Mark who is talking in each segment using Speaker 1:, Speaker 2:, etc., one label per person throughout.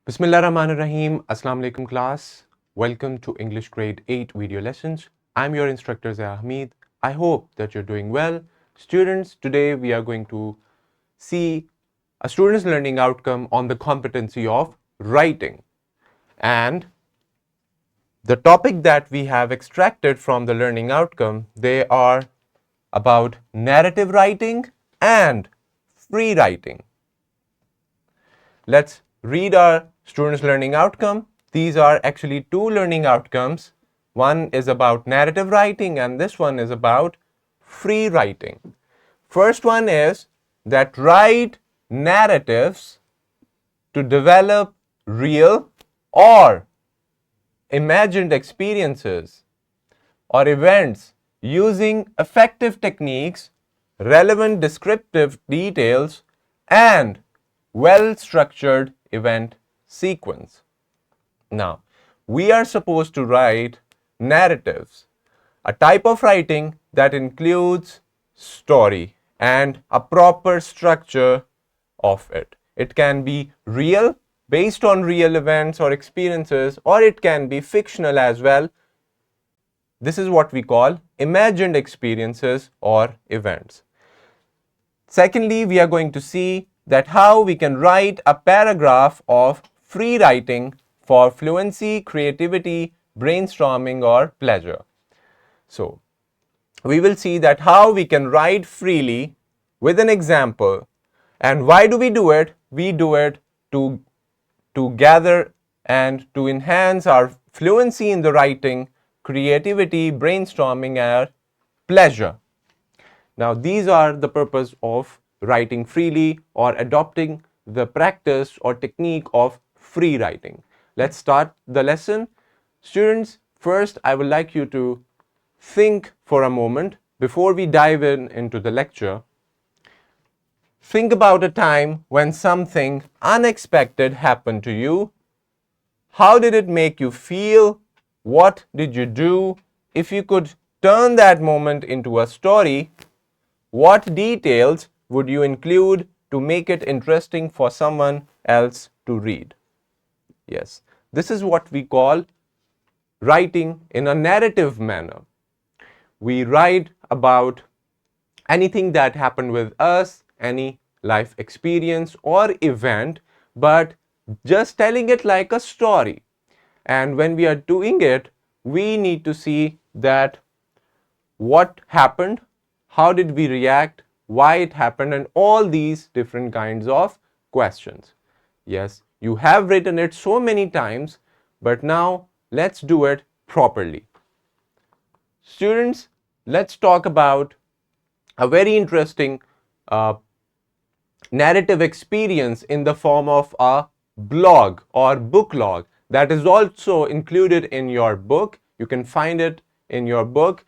Speaker 1: Bismillahirrahmanirrahim. Assalamu alaikum class. Welcome to English grade 8 video lessons. I'm your instructor Zia Hamid. I hope that you're doing well. Students, today we are going to see a student's learning outcome on the competency of writing. And the topic that we have extracted from the learning outcome, they are about narrative writing and free writing. Let's read our students' learning outcome. These are actually two learning outcomes. One is about narrative writing and this one is about free writing. First one is that write narratives to develop real or imagined experiences or events using effective techniques, relevant descriptive details, and well-structured event sequence. Now, we are supposed to write narratives, a type of writing that includes story and a proper structure of it. It can be real, based on real events or experiences, or it can be fictional as well. This is what we call imagined experiences or events. Secondly, we are going to see that how we can write a paragraph of free writing for fluency, creativity, brainstorming, or pleasure. So, we will see that how we can write freely with an example. And why do we do it? We do it to gather and to enhance our fluency in the writing, creativity, brainstorming, and pleasure. Now, these are the purpose of writing freely or adopting the practice or technique of free writing. Let's start the lesson. Students, first I would like you to think for a moment before we dive into the lecture. Think about a time when something unexpected happened to you. How did it make you feel? What did you do? If you could turn that moment into a story, what details would you include to make it interesting for someone else to read? Yes, this is what we call writing in a narrative manner. We write about anything that happened with us, any life experience or event, but just telling it like a story. And when we are doing it, we need to see that what happened, how did we react, why it happened, and all these different kinds of questions. Yes, you have written it so many times, but now let's do it properly. Students, let's talk about a very interesting narrative experience in the form of a blog or book log that is also included in your book. You can find it in your book.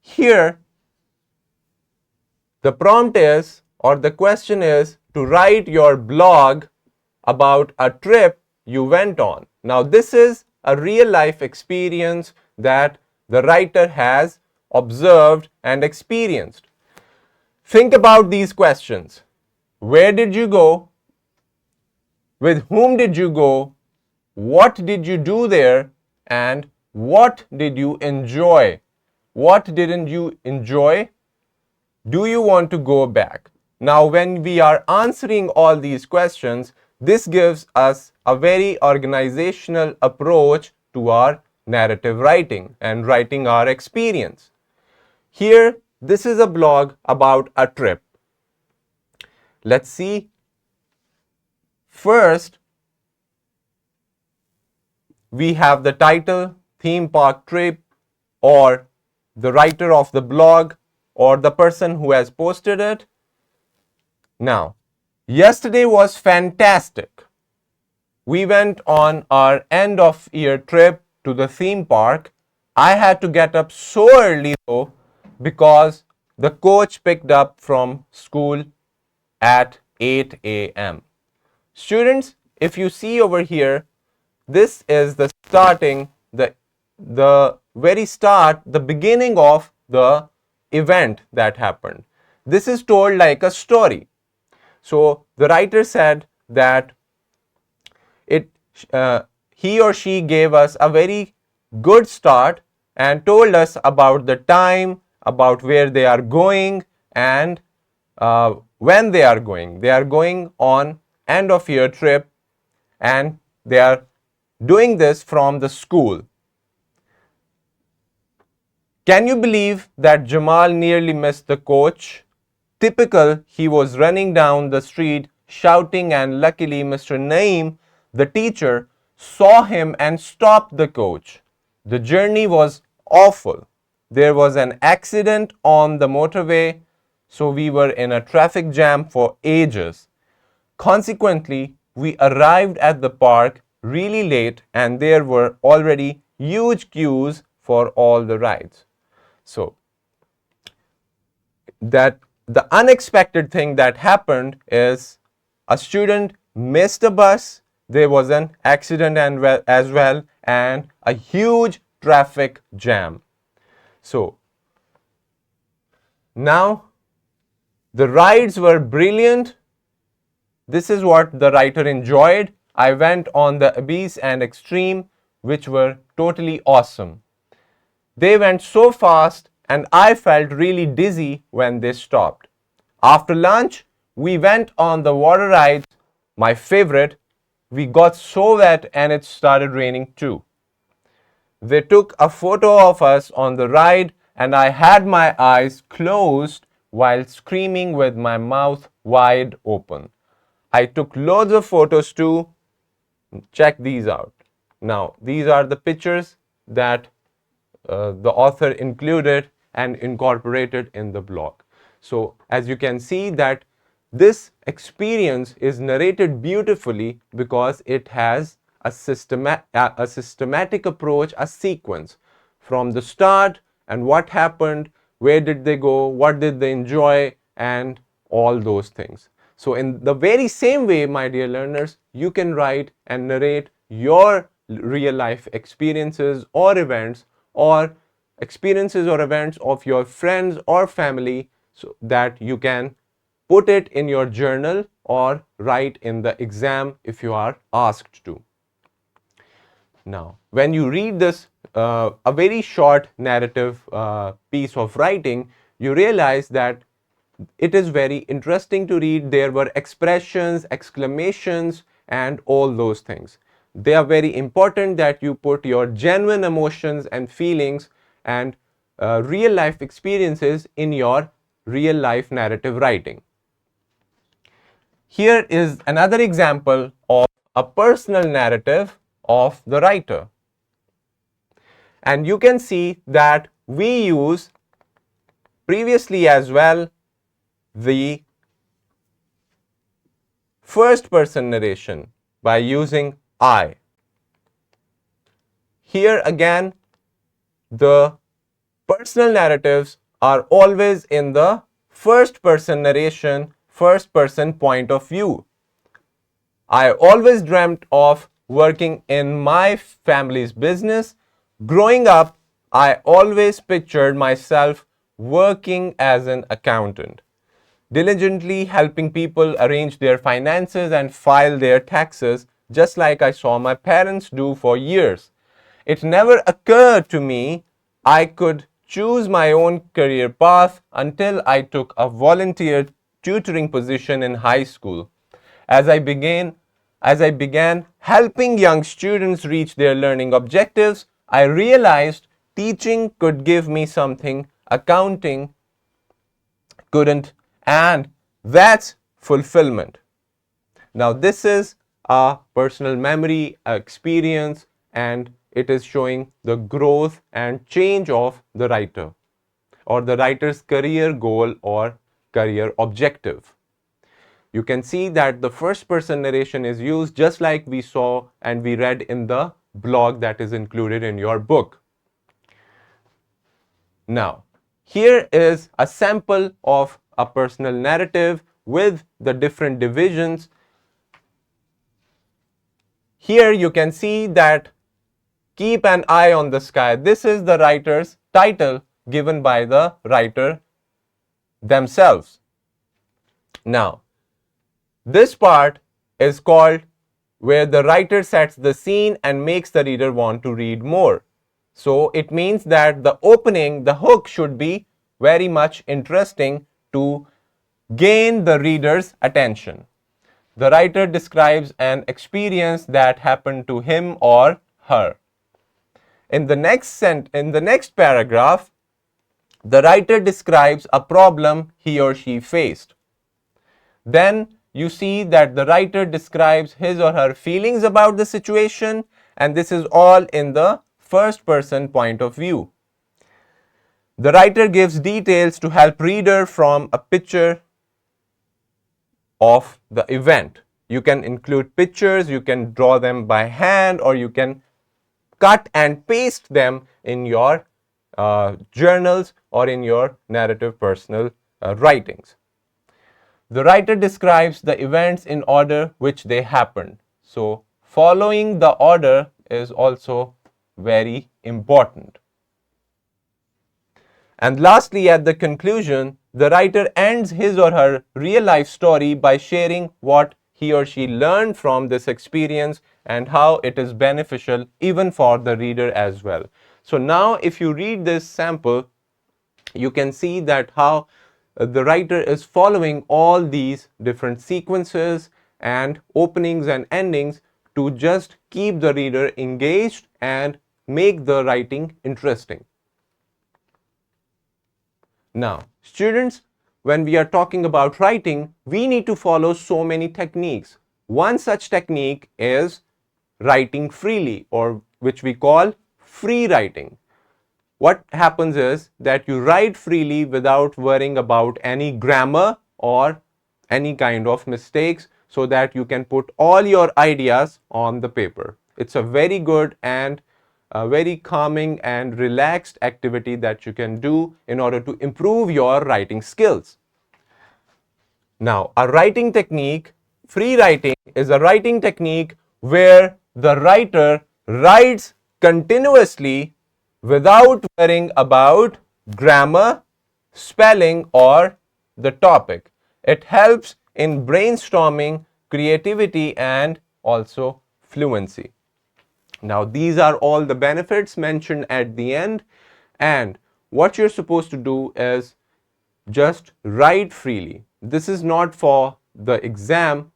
Speaker 1: Here, the prompt is, or the question is, to write your blog about a trip you went on. Now, this is a real life experience that the writer has observed and experienced. Think about these questions. Where did you go? With whom did you go? What did you do there? And what did you enjoy? What didn't you enjoy? Do you want to go back? Now, when we are answering all these questions, this gives us a very organizational approach to our narrative writing and writing our experience. Here, this is a blog about a trip. Let's see. First, we have the title, theme park trip, or the writer of the blog, or the person who has posted it. Now, yesterday was fantastic. We went on our end of year trip to the theme park. I had to get up so early though because the coach picked up from school at 8 a.m. Students, if you see over here, this is the starting, the very start, the beginning of the event that happened. This is told like a story. So the writer said that it he or she gave us a very good start and told us about the time, about where they are going, and when they are going. They are going on end of year trip, and they are doing this from the school. Can you believe that Jamal nearly missed the coach? Typical, he was running down the street shouting, and luckily Mr. Naeem, the teacher, saw him and stopped the coach. The journey was awful. There was an accident on the motorway, so we were in a traffic jam for ages. Consequently, we arrived at the park really late, and there were already huge queues for all the rides. So, that the unexpected thing that happened is a student missed a bus, there was an accident as well, and a huge traffic jam. So, now the rides were brilliant. This is what the writer enjoyed. I went on the Abyss and Extreme, which were totally awesome. They went so fast, and I felt really dizzy when they stopped. After lunch, we went on the water rides, my favorite. We got so wet and it started raining too. They took a photo of us on the ride, and I had my eyes closed while screaming with my mouth wide open. I took loads of photos too. Check these out. Now, these are the pictures that the author included and incorporated in the blog. So, as you can see that this experience is narrated beautifully because it has a systematic approach, a sequence from the start, and what happened, where did they go, what did they enjoy, and all those things. So, in the very same way, my dear learners, you can write and narrate your real life experiences or events, or experiences or events of your friends or family, so that you can put it in your journal or write in the exam if you are asked to. Now, when you read this, a very short narrative piece of writing, you realize that it is very interesting to read. There were expressions, exclamations, and all those things. They are very important that you put your genuine emotions and feelings and real life experiences in your real life narrative writing. Here is another example of a personal narrative of the writer. And you can see that we use previously as well the first person narration by using I. Here again, the personal narratives are always in the first person narration, first person point of view. I always dreamt of working in my family's business. Growing up, I always pictured myself working as an accountant, diligently helping people arrange their finances and file their taxes, just like I saw my parents do for years. It never occurred to me I could choose my own career path until I took a volunteer tutoring position in high school. As I began helping young students reach their learning objectives, I realized teaching could give me something accounting couldn't, and that's fulfillment. Now, this is a personal memory, experience, and it is showing the growth and change of the writer, or the writer's career goal or career objective. You can see that the first person narration is used just like we saw and we read in the blog that is included in your book. Now, here is a sample of a personal narrative with the different divisions. Here you can see that keep an eye on the sky. This is the writer's title given by the writer themselves. Now, this part is called where the writer sets the scene and makes the reader want to read more. So it means that the opening, the hook should be very much interesting to gain the reader's attention. The writer describes an experience that happened to him or her. In the next paragraph, the writer describes a problem he or she faced. Then you see that the writer describes his or her feelings about the situation, and this is all in the first person point of view. The writer gives details to help reader from a picture of the event. You can include pictures, you can draw them by hand, or you can cut and paste them in your journals or in your narrative personal writings. The writer describes the events in order which they happened. So, following the order is also very important. And lastly, at the conclusion, the writer ends his or her real life story by sharing what he or she learned from this experience and how it is beneficial even for the reader as well. So now if you read this sample, you can see that how the writer is following all these different sequences and openings and endings to just keep the reader engaged and make the writing interesting. Now, students, when we are talking about writing, we need to follow so many techniques. One such technique is writing freely, or which we call free writing. What happens is that you write freely without worrying about any grammar or any kind of mistakes, so that you can put all your ideas on the paper. It's a very good and a very calming and relaxed activity that you can do in order to improve your writing skills. Now, a writing technique, free writing, is a writing technique where the writer writes continuously without worrying about grammar, spelling, or the topic. It helps in brainstorming, creativity, and also fluency. Now, these are all the benefits mentioned at the end, and what you're supposed to do is just write freely. This is not for the exam,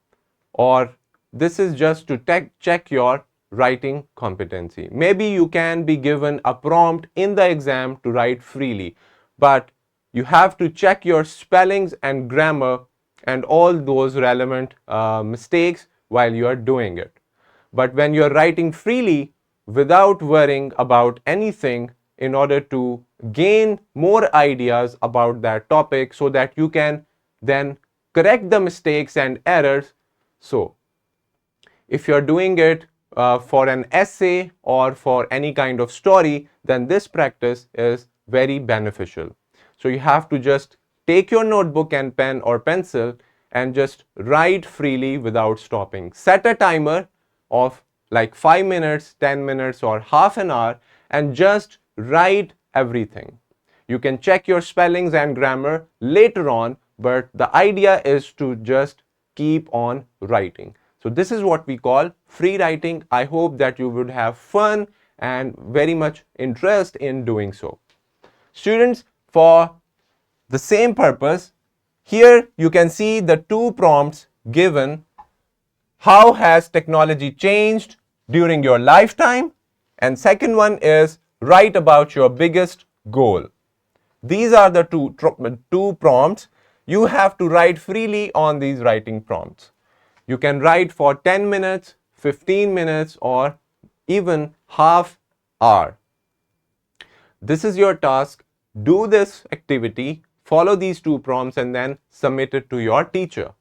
Speaker 1: or this is just to check your writing competency. Maybe you can be given a prompt in the exam to write freely, but you have to check your spellings and grammar and all those relevant mistakes while you are doing it. But when you're writing freely without worrying about anything, in order to gain more ideas about that topic so that you can then correct the mistakes and errors. So, if you're doing it for an essay or for any kind of story, then this practice is very beneficial. So, you have to just take your notebook and pen or pencil and just write freely without stopping. Set a timer of like 5 minutes, 10 minutes, or half an hour, and just write everything. You can check your spellings and grammar later on, but the idea is to just keep on writing. So this is what we call free writing. I hope that you would have fun and very much interest in doing so. Students, for the same purpose, here you can see the two prompts given. How has technology changed during your lifetime? And second one is write about your biggest goal. These are the two prompts. You have to write freely on these writing prompts. You can write for 10 minutes, 15 minutes, or even half hour. This is your task. Do this activity, follow these two prompts, and then submit it to your teacher.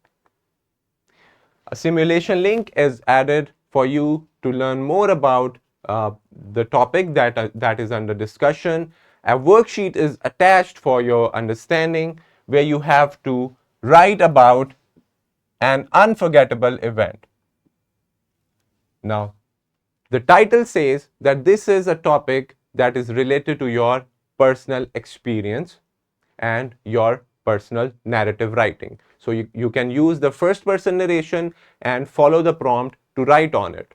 Speaker 1: A simulation link is added for you to learn more about the topic that is under discussion. A worksheet is attached for your understanding, where you have to write about an unforgettable event. Now, the title says that this is a topic that is related to your personal experience and your personal narrative writing. So you can use the first person narration and follow the prompt to write on it.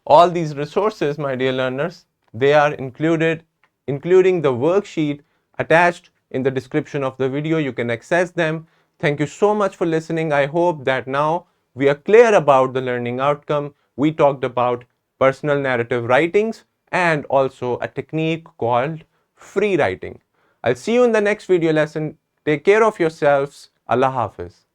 Speaker 1: All these resources, my dear learners, they are including the worksheet attached in the description of the video. You can access them. Thank you so much for listening. I hope that now we are clear about the learning outcome. We talked about personal narrative writings and also a technique called free writing. I'll see you in the next video lesson. Take care of yourselves. Allah Hafiz.